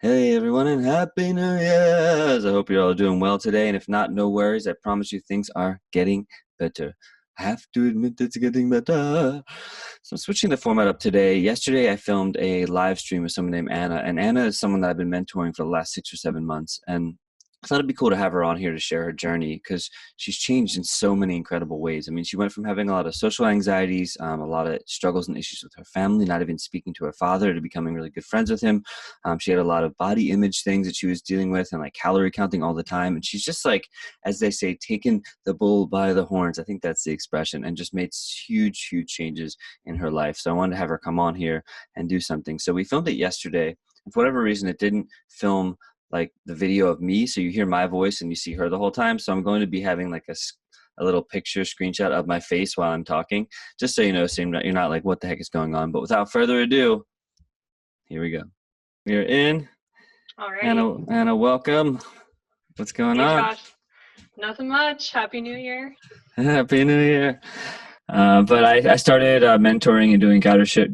Hey everyone, and Happy New Year's! I hope you're all doing well today, and if not, no worries. I promise you things are getting better. I have to admit it's getting better. So I'm switching the format up today. Yesterday I filmed a live stream with someone named Anna, and Anna is someone that I've been mentoring for the last 6 or 7 months, and I thought it'd be cool to have her on here to share her journey because she's changed in so many incredible ways. I mean, she went from having a lot of social anxieties, a lot of struggles and issues with her family, not even speaking to her father, to becoming really good friends with him. She had a lot of body image things that she was dealing with and like calorie counting all the time. And she's just like, as they say, taken the bull by the horns. I think that's the expression, and just made huge, huge changes in her life. So I wanted to have her come on here and do something. So we filmed it yesterday. And for whatever reason, it didn't film like the video of me, so you hear my voice and you see her the whole time. So I'm going to be having like a little picture screenshot of my face while I'm talking, just so you know, so you're not like, what the heck is going on? But without further ado, here we go. We're in. Alrighty. Anna, welcome. What's going Hey, on? Josh. Nothing much. Happy New Year. Happy New Year. But I started mentoring and doing guidedship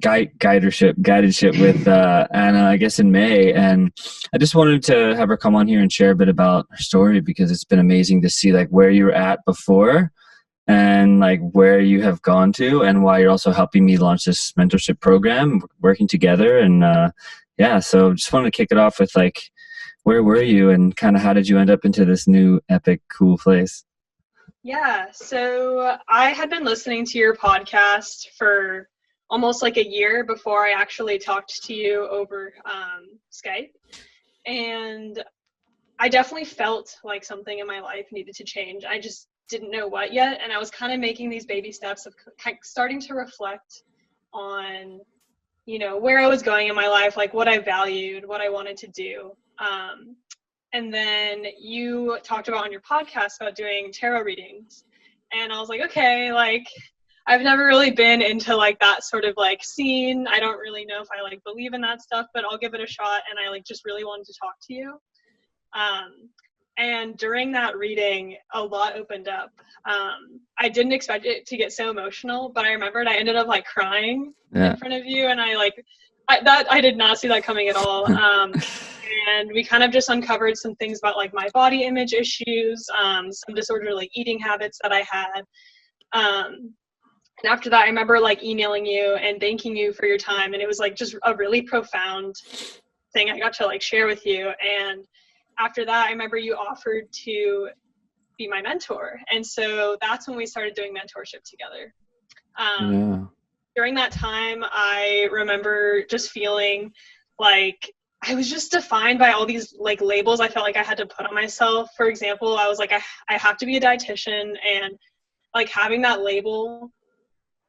with Anna, I guess in May, and I just wanted to have her come on here and share a bit about her story, because it's been amazing to see like where you were at before and like where you have gone to, and why you're also helping me launch this mentorship program, working together. And yeah, so just wanted to kick it off with like, where were you and kind of how did you end up into this new epic cool place? Yeah, so I had been listening to your podcast for almost like a year before I actually talked to you over Skype. And I definitely felt like something in my life needed to change. I just didn't know what yet. And I was kind of making these baby steps of starting to reflect on, where I was going in my life, like what I valued, what I wanted to do. And then you talked about on your podcast about doing tarot readings. And I was like, okay, like I've never really been into like that sort of like scene. I don't really know if I like believe in that stuff, but I'll give it a shot. And I like just really wanted to talk to you. And during that reading, a lot opened up. I didn't expect it to get so emotional, but I remembered I ended up like crying in front of you. And I did not see that coming at all. And we kind of just uncovered some things about like my body image issues, some disorderly eating habits that I had. And after that, I remember like emailing you and thanking you for your time. And it was like just a really profound thing I got to like share with you. And after that, I remember you offered to be my mentor. And so that's when we started doing mentorship together. Yeah. During that time, I remember just feeling like I was just defined by all these like labels I felt like I had to put on myself. For example, I was like, I have to be a dietitian, and like having that label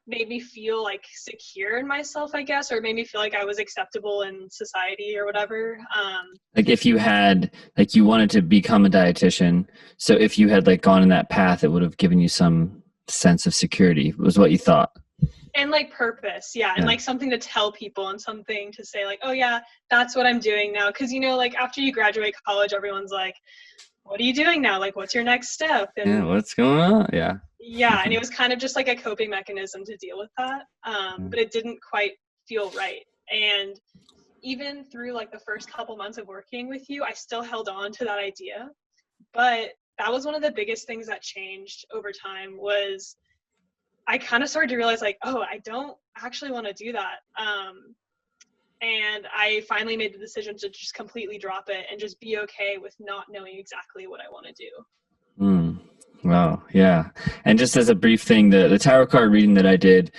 made me feel like secure in myself, I guess, or made me feel like I was acceptable in society or whatever. Like if you had, like you wanted to become a dietitian, so if you had like gone in that path, it would have given you some sense of security, was what you thought. And like purpose, yeah, and like something to tell people and something to say like, oh yeah, that's what I'm doing now. Because like after you graduate college, everyone's like, what are you doing now? Like, what's your next step? And Yeah, what's going on? Yeah. And it was kind of just like a coping mechanism to deal with that. But it didn't quite feel right. And even through like the first couple months of working with you, I still held on to that idea. But that was one of the biggest things that changed over time. Was I kind of started to realize like, oh, I don't actually want to do that. And I finally made the decision to just completely drop it and just be okay with not knowing exactly what I want to do. Wow. Yeah. And just as a brief thing, the tarot card reading that I did,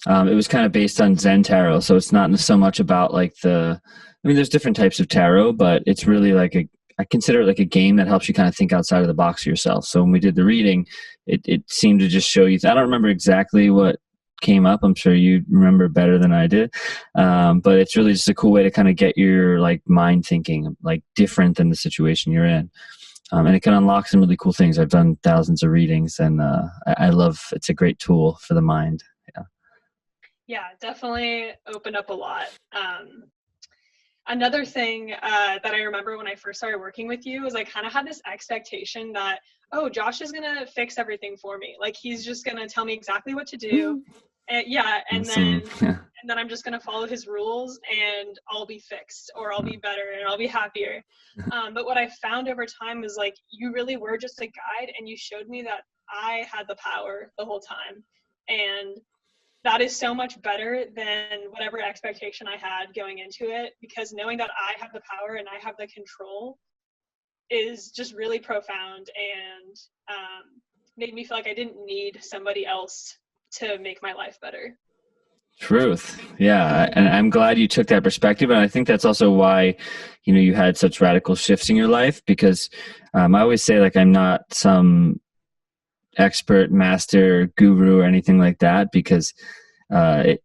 it was kind of based on Zen tarot. So it's not so much about like there's different types of tarot, but it's really like I consider it like a game that helps you kind of think outside of the box of yourself. So when we did the reading, it seemed to just show you, I don't remember exactly what came up. I'm sure you remember better than I did. But it's really just a cool way to kind of get your like mind thinking like different than the situation you're in. And it can unlock some really cool things. I've done thousands of readings, and I love, it's a great tool for the mind. Yeah, definitely opened up a lot. Another thing that I remember when I first started working with you was I kind of had this expectation that, oh, Josh is going to fix everything for me. Like, he's just going to tell me exactly what to do. And, and then and then I'm just going to follow his rules and I'll be fixed, or I'll be better and I'll be happier. But what I found over time was like, you really were just a guide, and you showed me that I had the power the whole time. And that is so much better than whatever expectation I had going into it, because knowing that I have the power and I have the control is just really profound, and made me feel like I didn't need somebody else to make my life better. Truth. Yeah. And I'm glad you took that perspective. And I think that's also why, you had such radical shifts in your life, because I always say, like, I'm not some expert, master, guru, or anything like that, because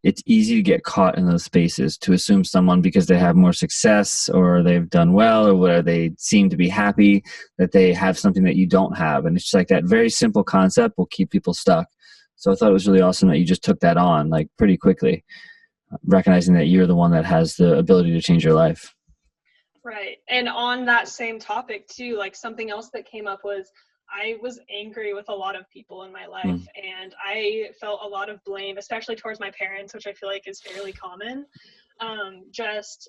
it's easy to get caught in those spaces, to assume someone, because they have more success or they've done well or whatever, they seem to be happy, that they have something that you don't have. And it's just like that very simple concept will keep people stuck. So I thought it was really awesome that you just took that on, like, pretty quickly, recognizing that you're the one that has the ability to change your life. Right. And on that same topic too, like, something else that came up was I was angry with a lot of people in my life, Mm. and I felt a lot of blame, especially towards my parents, which I feel like is fairly common. Just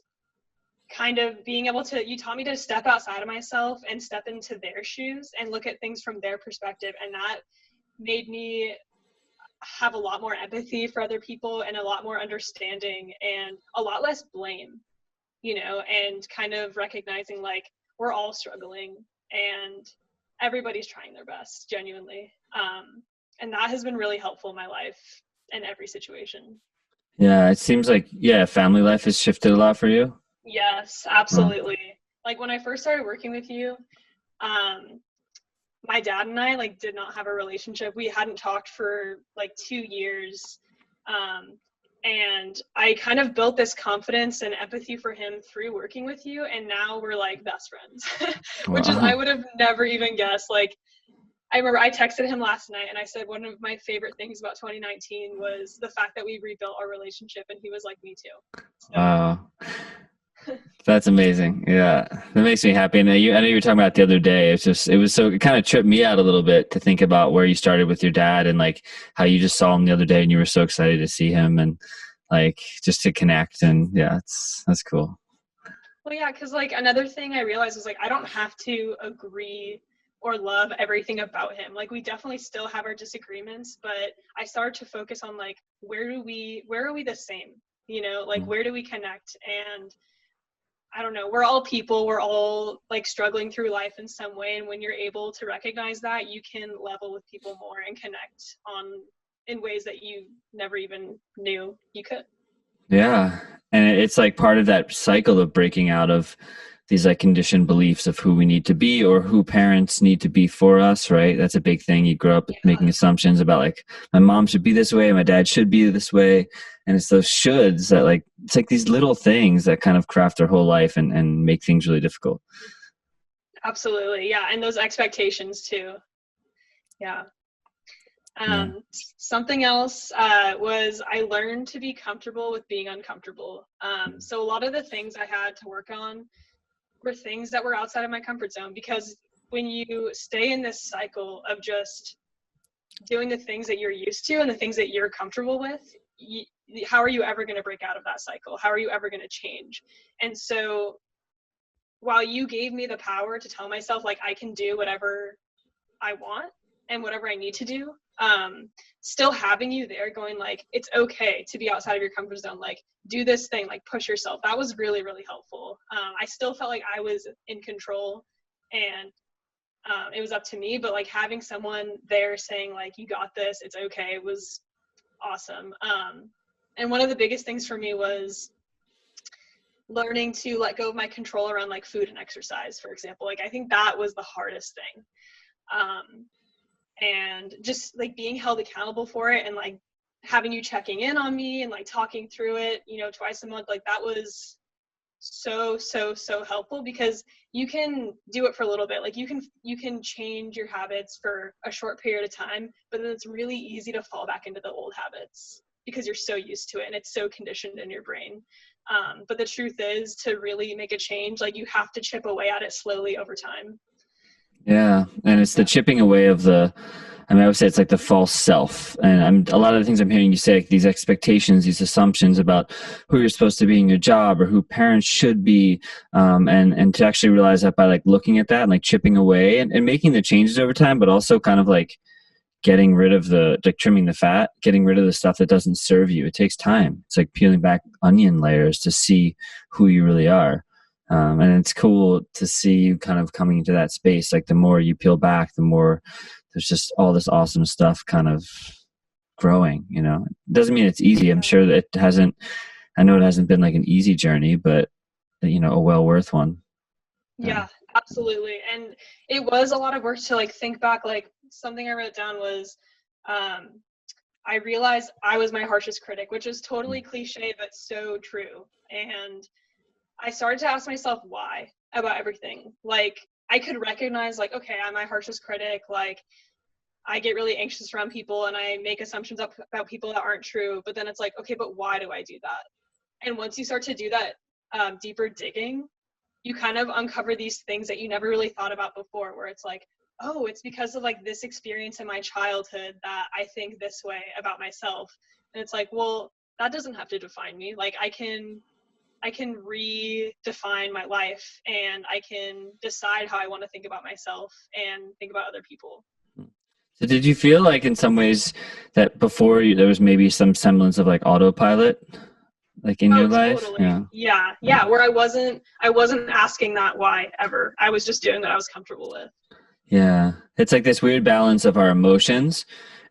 kind of being able to, you taught me to step outside of myself and step into their shoes and look at things from their perspective. And that made me have a lot more empathy for other people and a lot more understanding and a lot less blame, and kind of recognizing like we're all struggling and everybody's trying their best, genuinely. And that has been really helpful in my life in every situation. Yeah. It seems like, yeah, family life has shifted a lot for you. Yes, Mm. absolutely. Like, when I first started working with you, um, my dad and I like did not have a relationship. We hadn't talked for like 2 years. Um, and I kind of built this confidence and empathy for him through working with you. And now we're like best friends, which is, I Wow. would have never even guessed. Like, I remember I texted him last night and I said one of my favorite things about 2019 was the fact that we rebuilt our relationship. And he was like, me too. So, Wow. That's amazing. Yeah, that makes me happy. And I know you were talking about it the other day. It kind of tripped me out a little bit to think about where you started with your dad, and like how you just saw him the other day and you were so excited to see him, and like just to connect. And yeah, that's cool. well, yeah, because like another thing I realized was like I don't have to agree or love everything about him. Like, we definitely still have our disagreements, but I started to focus on like where are we the same? Like, Mm. where do we connect? And I don't know, we're all people, we're all like struggling through life in some way. And when you're able to recognize that, you can level with people more and connect on in ways that you never even knew you could. Yeah. And it's like part of that cycle of breaking out of these like conditioned beliefs of who we need to be or who parents need to be for us, right? That's a big thing. You grow up making assumptions about like my mom should be this way, my dad should be this way. And it's those shoulds that like it's like these little things that kind of craft our whole life and make things really difficult. Absolutely. Yeah. And those expectations too. Yeah. Yeah. Something else was I learned to be comfortable with being uncomfortable. So a lot of the things I had to work on were things that were outside of my comfort zone, because when you stay in this cycle of just doing the things that you're used to and the things that you're comfortable with, how are you ever going to break out of that cycle? How are you ever going to change? And so while you gave me the power to tell myself like I can do whatever I want and whatever I need to do, still having you there going like it's okay to be outside of your comfort zone, like do this thing, like push yourself, that was really really helpful. I still felt like I was in control and it was up to me, but like having someone there saying like you got this, it's okay, was awesome. And one of the biggest things for me was learning to let go of my control around like food and exercise, for example. Like, I think that was the hardest thing. um, and just like being held accountable for it, and like having you checking in on me and like talking through it, twice a month, like that was so helpful, because you can do it for a little bit, like you can change your habits for a short period of time, but then it's really easy to fall back into the old habits because you're so used to it and it's so conditioned in your brain. But the truth is, to really make a change, like you have to chip away at it slowly over time. Yeah. And it's the chipping away I mean, I would say it's like the false self. And a lot of the things I'm hearing you say, like these expectations, these assumptions about who you're supposed to be in your job or who parents should be. And to actually realize that by like looking at that and like chipping away and making the changes over time, but also kind of like getting rid of like trimming the fat, getting rid of the stuff that doesn't serve you. It takes time. It's like peeling back onion layers to see who you really are. And it's cool to see you kind of coming into that space. Like the more you peel back, the more there's just all this awesome stuff kind of growing, you know. It doesn't mean it's easy. I'm sure that I know it hasn't been like an easy journey, but you know, a well worth one. Yeah, absolutely. And it was a lot of work to like think back. Like something I wrote down was, um, I realized I was my harshest critic, which is totally cliche, but so true. And I started to ask myself why about everything. Like I could recognize like, okay, I'm my harshest critic. Like I get really anxious around people and I make assumptions about people that aren't true. But then it's like, okay, but why do I do that? And once you start to do that deeper digging, you kind of uncover these things that you never really thought about before, where it's like, oh, it's because of like this experience in my childhood that I think this way about myself. And it's like, well, that doesn't have to define me. Like I can redefine my life and I can decide how I want to think about myself and think about other people. So did you feel like in some ways that before there was maybe some semblance of like autopilot like in Oh, your life? totally. Yeah. Yeah. Yeah. Where I wasn't asking that why ever. I was just doing what I was comfortable with. Yeah. It's like this weird balance of our emotions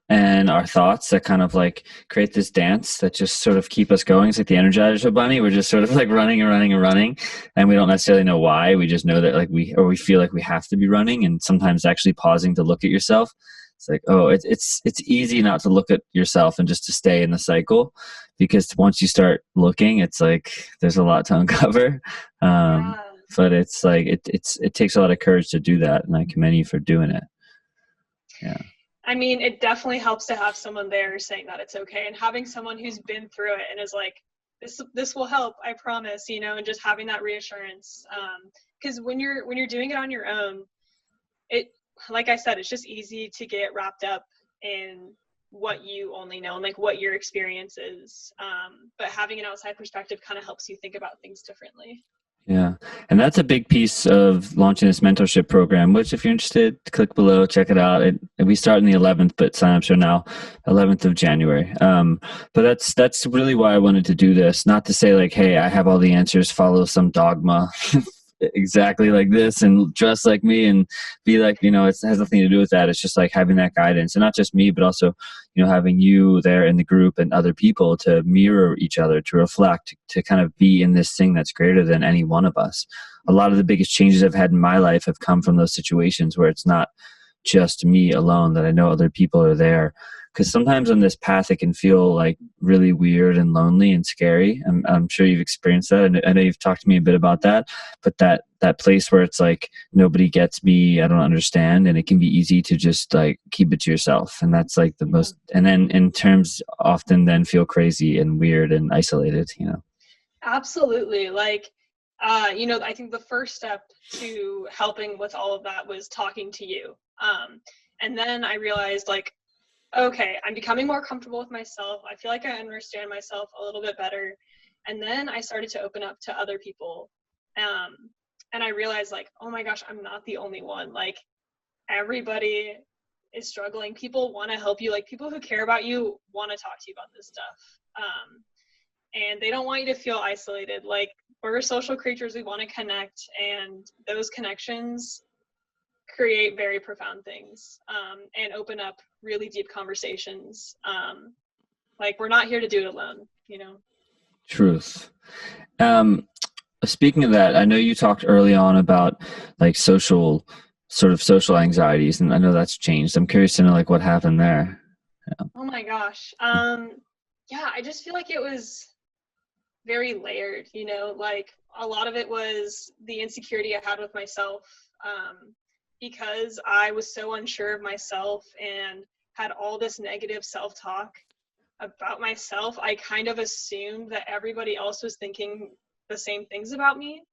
and our thoughts that kind of like create this dance that just sort of keep us going. It's like the Energizer Bunny. We're just sort of like running and running and running, and we don't necessarily know why. We just know that like we feel like we have to be running, and sometimes actually pausing to look at yourself. It's like, oh, it's easy not to look at yourself and just to stay in the cycle, because once you start looking, it's like there's a lot to uncover. Um, Yeah. but it's like it takes a lot of courage to do that, and I commend you for doing it. Yeah. I mean, it definitely helps to have someone there saying that it's okay, and having someone who's been through it and is like, this will help, I promise, and just having that reassurance. Because when you're doing it on your own, it, like I said, it's just easy to get wrapped up in what you only know and like what your experience is. But having an outside perspective kind of helps you think about things differently. Yeah. And that's a big piece of launching this mentorship program, which if you're interested, click below, check it out. We start on the 11th, but signups are now 11th of January. But that's really why I wanted to do this. Not to say like, hey, I have all the answers, follow some dogma exactly like this and dress like me and be like, it has nothing to do with that. It's just like having that guidance, and not just me, but also, having you there in the group and other people to mirror each other, to reflect, to kind of be in this thing that's greater than any one of us. A lot of the biggest changes I've had in my life have come from those situations where it's not just me alone, that I know other people are there. Because sometimes on this path, it can feel like really weird and lonely and scary. I'm sure you've experienced that. And I know you've talked to me a bit about that, but that place where it's like, nobody gets me, I don't understand. And it can be easy to just like keep it to yourself. And that's like the most, and then in terms often then feel crazy and weird and isolated. Absolutely. Like, I think the first step to helping with all of that was talking to you. And then I realized, like, okay, I'm becoming more comfortable with myself. I feel like I understand myself a little bit better. And then I started to open up to other people. Um, and I realized, like, oh my gosh, I'm not the only one. Like, everybody is struggling. People want to help you. Like, people who care about you want to talk to you about this stuff. And they don't want you to feel isolated. Like, we're social creatures, we want to connect, and those connections create very profound things, and open up really deep conversations. Like, we're not here to do it alone. Truth. Um, Speaking of that, I know you talked early on about like social anxieties, and I know that's changed. I'm curious to know like what happened there. Yeah. Oh my gosh. Yeah, I just feel like it was very layered. Like, a lot of it was the insecurity I had with myself, because I was so unsure of myself and had all this negative self-talk about myself. I kind of assumed that everybody else was thinking the same things about me.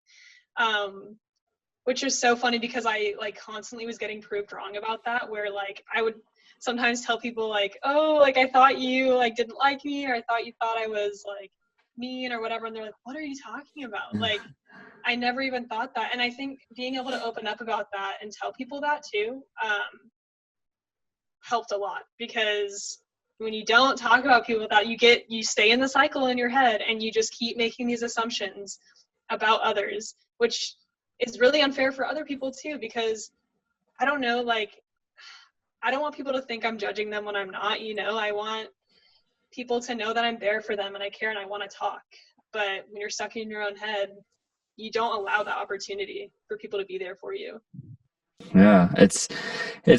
Um, which is so funny because I like constantly was getting proved wrong about that, where like I would sometimes tell people like, oh, like I thought you like didn't like me, or I thought you thought I was like mean or whatever, and they're like, what are you talking about? Like I never even thought that. And I think being able to open up about that and tell people that too helped a lot, because when you don't talk about people that, you stay in the cycle in your head and you just keep making these assumptions about others, which is really unfair for other people too, because I don't know, like I don't want people to think I'm judging them when I'm not, you know. I want people to know that I'm there for them and I care and I want to talk. But when you're stuck in your own head, you don't allow that opportunity for people to be there for you. Yeah, it's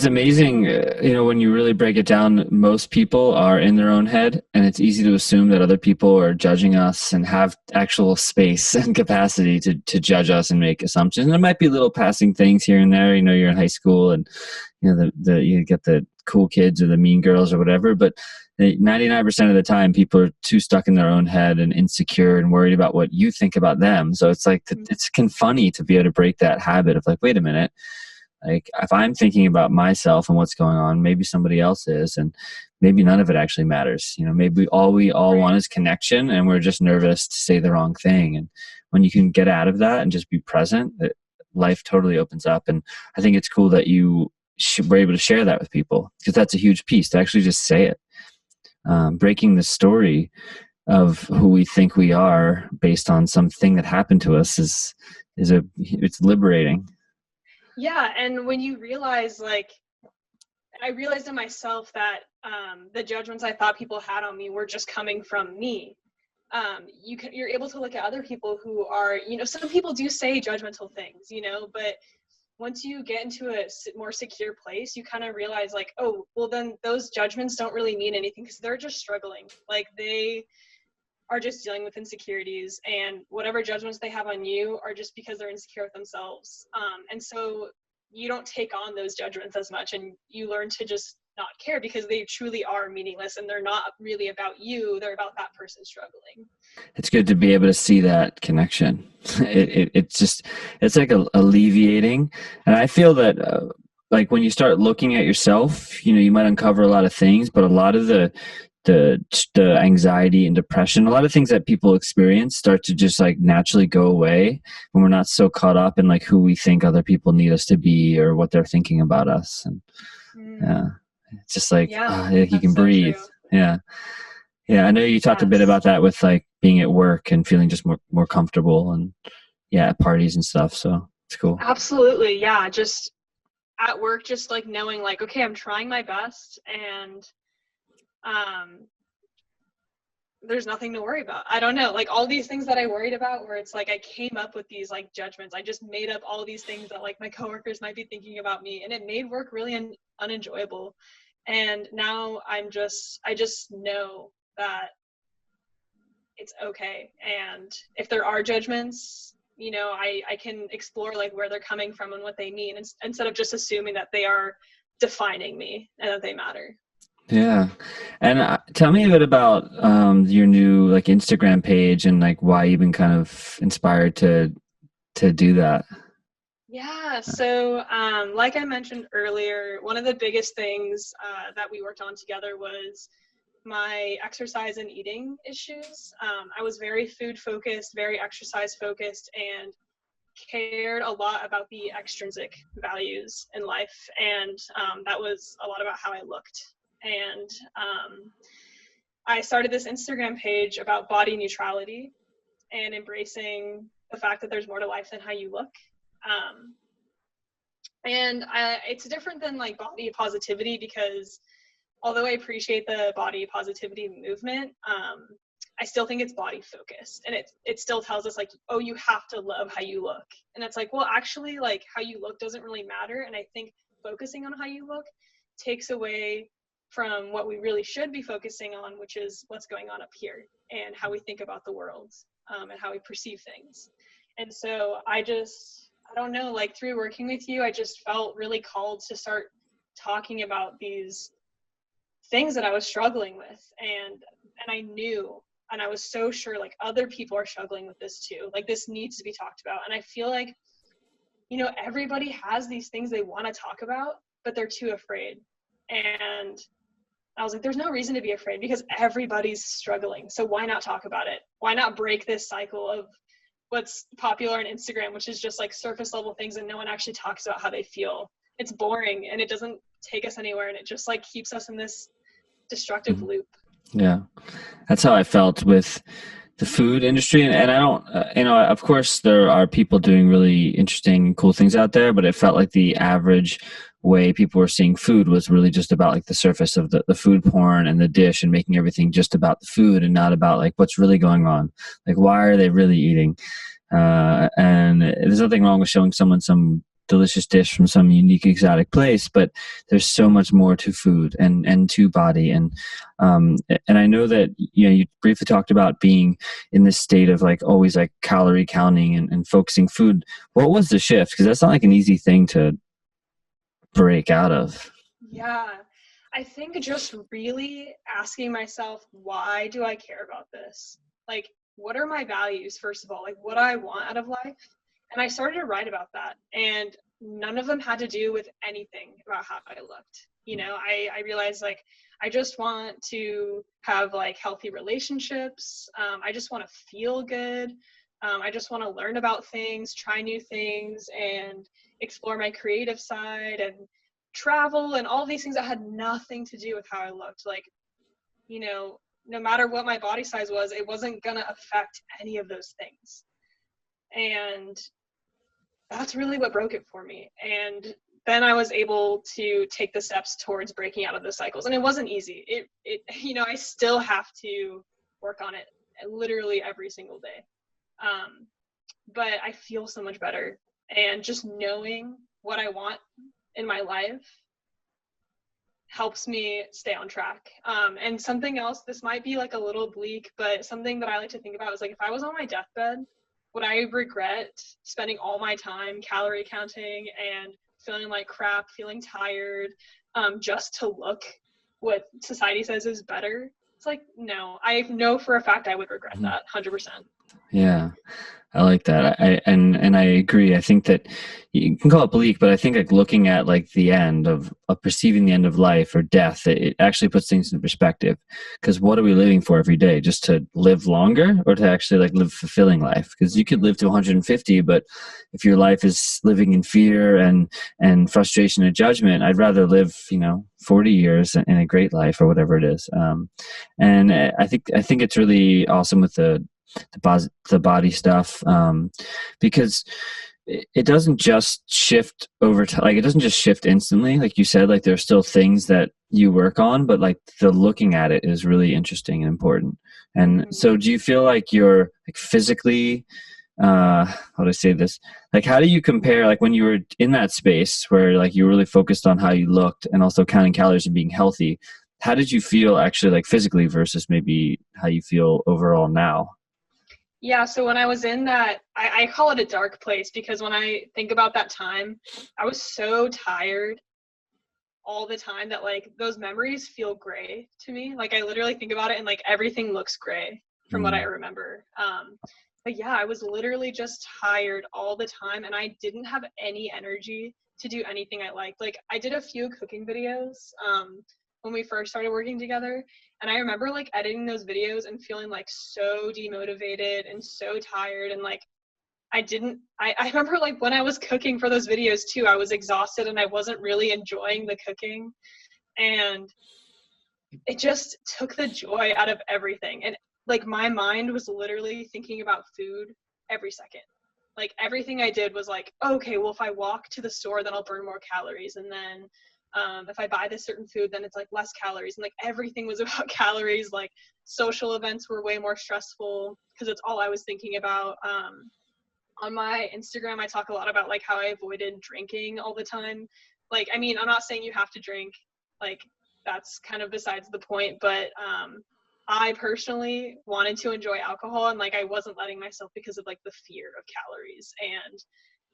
amazing, when you really break it down, most people are in their own head, and it's easy to assume that other people are judging us and have actual space and capacity to judge us and make assumptions. And there might be little passing things here and there. You're in high school, and you get the cool kids or the mean girls or whatever, but 99% of the time people are too stuck in their own head and insecure and worried about what you think about them. So it's like it's funny to be able to break that habit of like, wait a minute, like if I'm thinking about myself and what's going on, maybe somebody else is, and maybe none of it actually matters. Maybe we all want is connection, and we're just nervous to say the wrong thing. And when you can get out of that and just be present, life totally opens up. And I think it's cool that you were able to share that with people, because that's a huge piece, to actually just say it. Breaking the story of who we think we are based on something that happened to us it's liberating. Yeah, and when you realize, like, I realized in myself that the judgments I thought people had on me were just coming from me. You're able to look at other people who are, some people do say judgmental things, but once you get into a more secure place, you kind of realize like, oh, well then those judgments don't really mean anything, because they're just struggling. Like they are just dealing with insecurities, and whatever judgments they have on you are just because they're insecure with themselves. And so you don't take on those judgments as much, and you learn to just not care, because they truly are meaningless and they're not really about you. They're about that person struggling. It's good to be able to see that connection. It's like alleviating. And I feel that like when you start looking at yourself, you might uncover a lot of things, but a lot of the anxiety and depression, a lot of things that people experience start to just like naturally go away when we're not so caught up in like who we think other people need us to be or what they're thinking about us. And yeah, it's just like, Yeah, you can that's so breathe. true. Yeah, I know you talked a bit Yes. about that with like being at work and feeling just more comfortable, and at parties and stuff. So it's cool. Absolutely. Yeah. Just at work, just like knowing like, okay, I'm trying my best, and um, there's nothing to worry about. I don't know, like all these things that I worried about, where it's like I came up with these like judgments. I just made up all these things that like my coworkers might be thinking about me, and it made work really unenjoyable. And now I just know that it's okay. And if there are judgments, I can explore like where they're coming from and what they mean, instead of just assuming that they are defining me and that they matter. Yeah, and tell me a bit about your new like Instagram page and like why you've been kind of inspired to do that. Yeah, so like I mentioned earlier, one of the biggest things that we worked on together was my exercise and eating issues. I was very food focused, very exercise focused, and cared a lot about the extrinsic values in life. And that was a lot about how I looked. And I started this Instagram page about body neutrality and embracing the fact that there's more to life than how you look. Um, and it's different than like body positivity, because although I appreciate the body positivity movement, I still think it's body focused, and it still tells us like, oh, you have to love how you look. And it's like, well, actually, like how you look doesn't really matter. And I think focusing on how you look takes away from what we really should be focusing on, which is what's going on up here and how we think about the world, and how we perceive things. And so I don't know, like through working with you, I just felt really called to start talking about these things that I was struggling with. And I knew, and I was so sure like other people are struggling with this too. Like this needs to be talked about. And I feel like everybody has these things they want to talk about, but they're too afraid. And I was like, there's no reason to be afraid because everybody's struggling. So why not talk about it? Why not break this cycle of what's popular on Instagram, which is just like surface level things and no one actually talks about how they feel. It's boring and it doesn't take us anywhere, and it just like keeps us in this destructive loop. Yeah, that's how I felt with the food industry. And I don't, of course, there are people doing really interesting and cool things out there, but it felt like the average way people were seeing food was really just about like the surface of the food porn and the dish, and making everything just about the food and not about like what's really going on. Like, why are they really eating? And there's nothing wrong with showing someone some delicious dish from some unique exotic place, but there's so much more to food and to body. And I know that you briefly talked about being in this state of like always like calorie counting and focusing food. What was the shift? Because that's not like an easy thing to break out of. Yeah, I think just really asking myself, why do I care about this? Like, what are my values, first of all? Like, what do I want out of life? And I started to write about that. And none of them had to do with anything about how I looked. I realized like, I just want to have like healthy relationships. I just want to feel good. I just want to learn about things, try new things, and explore my creative side and travel and all these things that had nothing to do with how I looked. Like, no matter what my body size was, it wasn't gonna affect any of those things. And that's really what broke it for me. And then I was able to take the steps towards breaking out of the cycles. And it wasn't easy. I still have to work on it literally every single day. But I feel so much better. And just knowing what I want in my life helps me stay on track. And something else, this might be like a little bleak, but something that I like to think about is like, if I was on my deathbed, would I regret spending all my time calorie counting and feeling like crap, feeling tired, just to look what society says is better? It's like, no, I know for a fact I would regret that 100%. Yeah. I like that. And I agree. I think that you can call it bleak, but I think like looking at like the end of perceiving the end of life or death, it actually puts things in perspective. Because what are we living for every day? Just to live longer, or to actually like live fulfilling life? Because you could live to 150, but if your life is living in fear and frustration and judgment, I'd rather live 40 years in a great life or whatever it is. And I think it's really awesome with the body stuff, because it doesn't just shift over time. Like, it doesn't just shift instantly, like you said. Like, there's still things that you work on, but like the looking at it is really interesting and important. And so do you feel like you're like physically, how do I say this, like how do you compare, like when you were in that space where like you were really focused on how you looked and also counting calories and being healthy, how did you feel actually, like physically, versus maybe how you feel overall now? Yeah, so when I was in that, I call it a dark place, because when I think about that time, I was so tired all the time that like those memories feel gray to me. Like, I literally think about it and like everything looks gray from what I remember. But yeah, I was literally just tired all the time, and I didn't have any energy to do anything I liked. Like, I did a few cooking videos when we first started working together, and I remember like editing those videos and feeling like so demotivated and so tired, and like I remember like when I was cooking for those videos too, I was exhausted and I wasn't really enjoying the cooking, and it just took the joy out of everything. And like my mind was literally thinking about food every second. Like, everything I did was like, okay, well, if I walk to the store, then I'll burn more calories. And then if I buy this certain food, then it's like less calories. And like everything was about calories. Like, social events were way more stressful because it's all I was thinking about. On my Instagram, I talk a lot about like how I avoided drinking all the time. Like, I mean, I'm not saying you have to drink, like that's kind of besides the point, but I personally wanted to enjoy alcohol, and like I wasn't letting myself because of like the fear of calories. And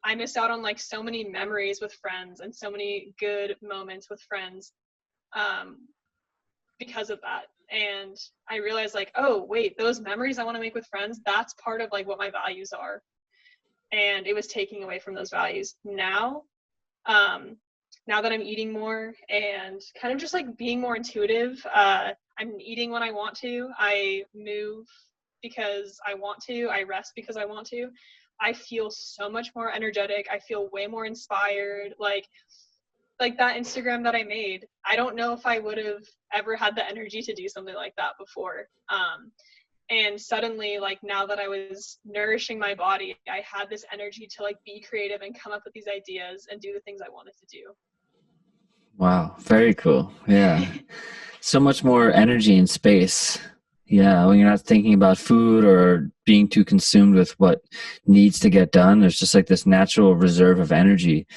I missed out on like so many memories with friends and so many good moments with friends because of that. And I realized like, oh wait, those memories I want to make with friends, that's part of like what my values are. and it was taking away from those values. Now that I'm eating more and kind of just like being more intuitive, I'm eating when I want to. I move because I want to. I rest because I want to. I feel so much more energetic. I feel way more inspired. Like that Instagram that I made, I don't know if I would have ever had the energy to do something like that before. And suddenly, like now that I was nourishing my body, I had this energy to like be creative and come up with these ideas and do the things I wanted to do. Wow, very cool. Yeah. So much more energy and space. Yeah, when you're not thinking about food or being too consumed with what needs to get done, there's just like this natural reserve of energy.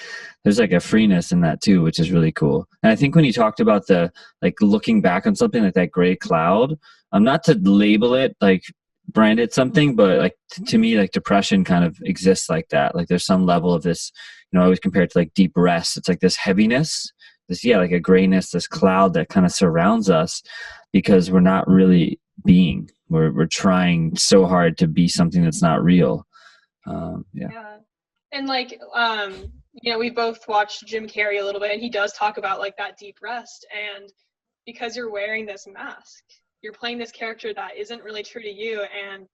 There's like a freeness in that too, which is really cool. And I think when you talked about the like looking back on something like that gray cloud, not to label it like brand it something, but like to me, like depression kind of exists like that. Like there's some level of this, I always compare it to like deep rest. It's like this heaviness, this, yeah, like a grayness, this cloud that kind of surrounds us because we're not really being. We're trying so hard to be something that's not real. Yeah. Yeah. And like, we both watched Jim Carrey a little bit, and he does talk about like that deep rest. And because you're wearing this mask, you're playing this character that isn't really true to you. And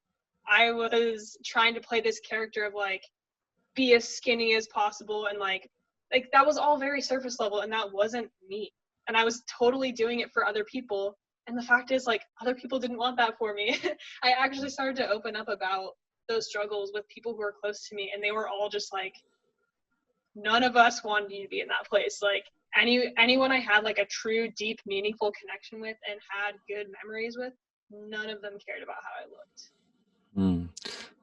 I was trying to play this character of like, be as skinny as possible. And like that was all very surface level, and that wasn't me. And I was totally doing it for other people. And the fact is, like, other people didn't want that for me. I actually started to open up about those struggles with people who were close to me, and they were all just like, none of us wanted you to be in that place. Like anyone I had like a true, deep, meaningful connection with and had good memories with, none of them cared about how I looked.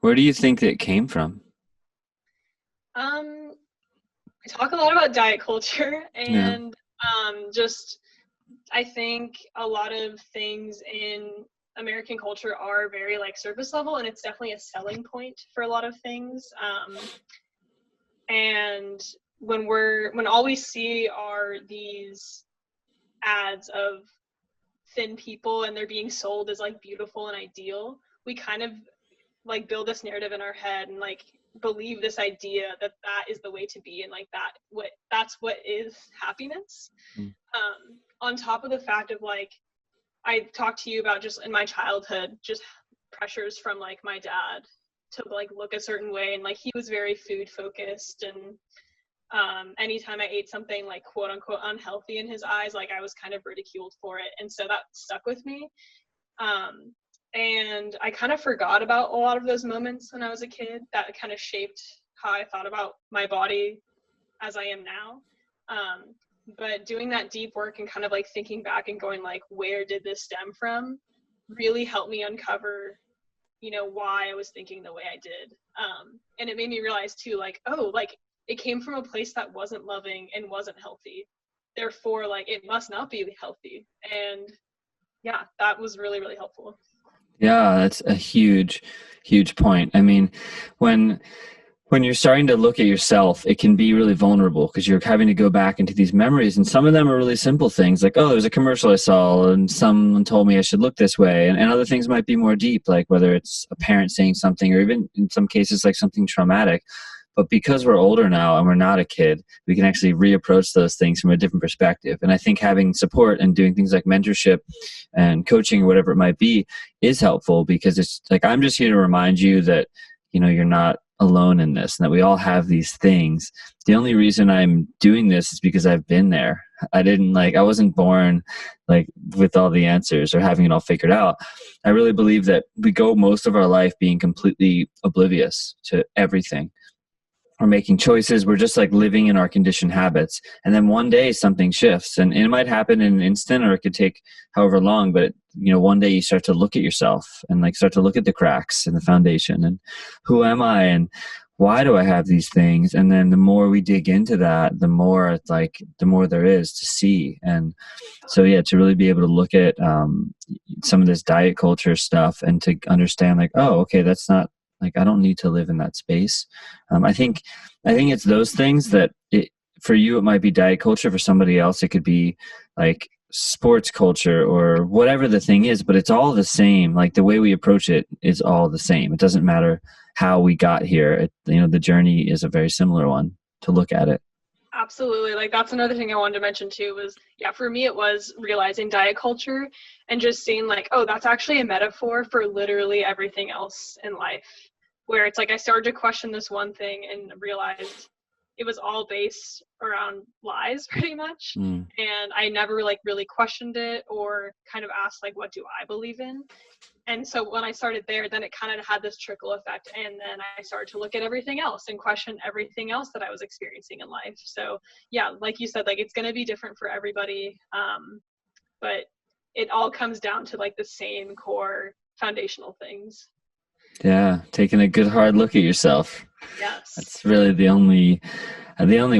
Where do you think it came from? I talk a lot about diet culture, and just I think a lot of things in American culture are very like surface level, and it's definitely a selling point for a lot of things. And when all we see are these ads of thin people and they're being sold as like beautiful and ideal, we kind of like build this narrative in our head and like believe this idea that is the way to be, and like that's what is happiness. On top of the fact of like, I talked to you about just in my childhood, just pressures from like my dad to like look a certain way, and like he was very food focused, and anytime I ate something like quote unquote unhealthy in his eyes, like I was kind of ridiculed for it, and so that stuck with me. And I kind of forgot about a lot of those moments when I was a kid that kind of shaped how I thought about my body as I am now. But doing that deep work and kind of like thinking back and going like, where did this stem from, really helped me uncover, why I was thinking the way I did. And it made me realize too, like, oh, like it came from a place that wasn't loving and wasn't healthy. Therefore, like it must not be healthy. And yeah, that was really, really helpful. Yeah, that's a huge, huge point. I mean, when you're starting to look at yourself, it can be really vulnerable because you're having to go back into these memories, and some of them are really simple things like, oh, there's a commercial I saw and someone told me I should look this way, and other things might be more deep, like whether it's a parent saying something or even in some cases like something traumatic. But because we're older now and we're not a kid, we can actually reapproach those things from a different perspective. And I think having support and doing things like mentorship and coaching or whatever it might be is helpful, because it's like, I'm just here to remind you that, you're not alone in this and that we all have these things. The only reason I'm doing this is because I've been there. I wasn't born like with all the answers or having it all figured out. I really believe that we go most of our life being completely oblivious to everything. We're making choices. We're just like living in our conditioned habits. And then one day something shifts, and it might happen in an instant or it could take however long. But, one day you start to look at yourself and like start to look at the cracks in the foundation and who am I and why do I have these things? And then the more we dig into that, the more it's like, the more there is to see. And so, yeah, to really be able to look at some of this diet culture stuff and to understand like, oh, okay, that's not, like, I don't need to live in that space. I think it's those things that for you, it might be diet culture. For somebody else, it could be like sports culture or whatever the thing is, but it's all the same. Like the way we approach it is all the same. It doesn't matter how we got here. The journey is a very similar one to look at it. Absolutely. Like that's another thing I wanted to mention too was, yeah, for me it was realizing diet culture and just seeing like, oh, that's actually a metaphor for literally everything else in life. Where it's like I started to question this one thing and realized it was all based around lies pretty much. Mm. And I never like really questioned it or kind of asked like, what do I believe in? And so when I started there, then it kind of had this trickle effect. And then I started to look at everything else and question everything else that I was experiencing in life. So yeah, like you said, like it's going to be different for everybody. But it all comes down to like the same core foundational things. Yeah, taking a good hard look at yourself. Yes. That's really the only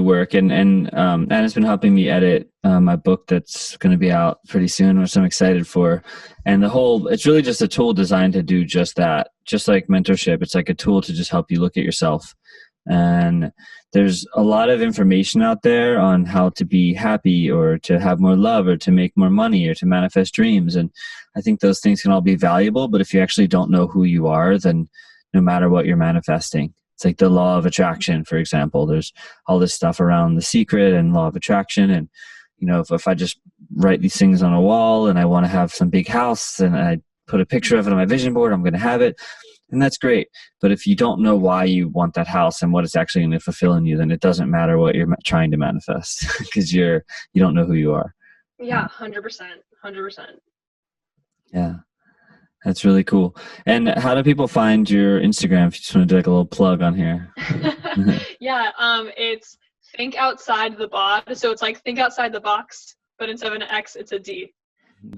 work, and Anna's been helping me edit my book that's going to be out pretty soon, which I'm excited for. And it's really just a tool designed to do just that. Just like mentorship, it's like a tool to just help you look at yourself. And there's a lot of information out there on how to be happy or to have more love or to make more money or to manifest dreams. And I think those things can all be valuable, but if you actually don't know who you are, then no matter what you're manifesting, it's like the law of attraction, for example. There's all this stuff around The Secret and law of attraction. And, if I just write these things on a wall and I want to have some big house and I put a picture of it on my vision board, I'm going to have it. And that's great. But if you don't know why you want that house and what it's actually going to fulfill in you, then it doesn't matter what you're trying to manifest because you don't know who you are. Yeah, 100%. 100%. Yeah. That's really cool. And how do people find your Instagram if you just want to do like a little plug on here? Yeah, it's think outside the box. So it's like think outside the box, but instead of an X, it's a D.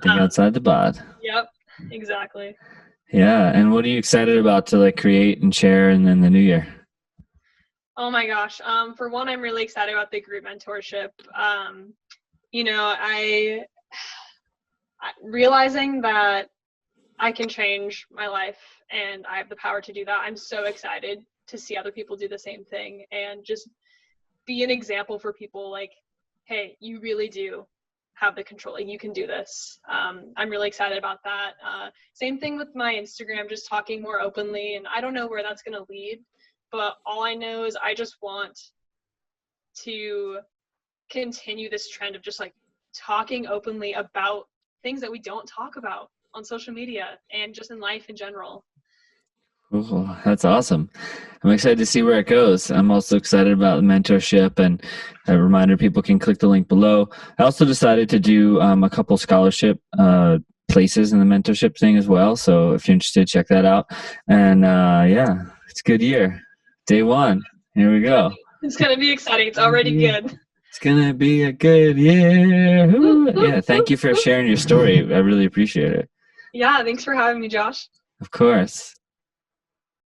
Think outside the box. Yep, exactly. Yeah. And what are you excited about to like create and share in the new year? Oh my gosh. For one, I'm really excited about the group mentorship. I realizing that I can change my life and I have the power to do that. I'm so excited to see other people do the same thing and just be an example for people like, hey, you really do have the control. Like, you can do this. I'm really excited about that. Same thing with my Instagram, just talking more openly. And I don't know where that's going to lead, but all I know is I just want to continue this trend of just like talking openly about things that we don't talk about on social media and just in life in general. Cool. That's awesome. I'm excited to see where it goes. I'm also excited about the mentorship, and a reminder, people can click the link below. I also decided to do a couple scholarship places in the mentorship thing as well. So if you're interested, check that out. And yeah, it's a good year. Day one. Here we go. It's going to be exciting. It's already good. It's going to be a good year. Yeah, thank you for sharing your story. I really appreciate it. Yeah, thanks for having me, Josh. Of course.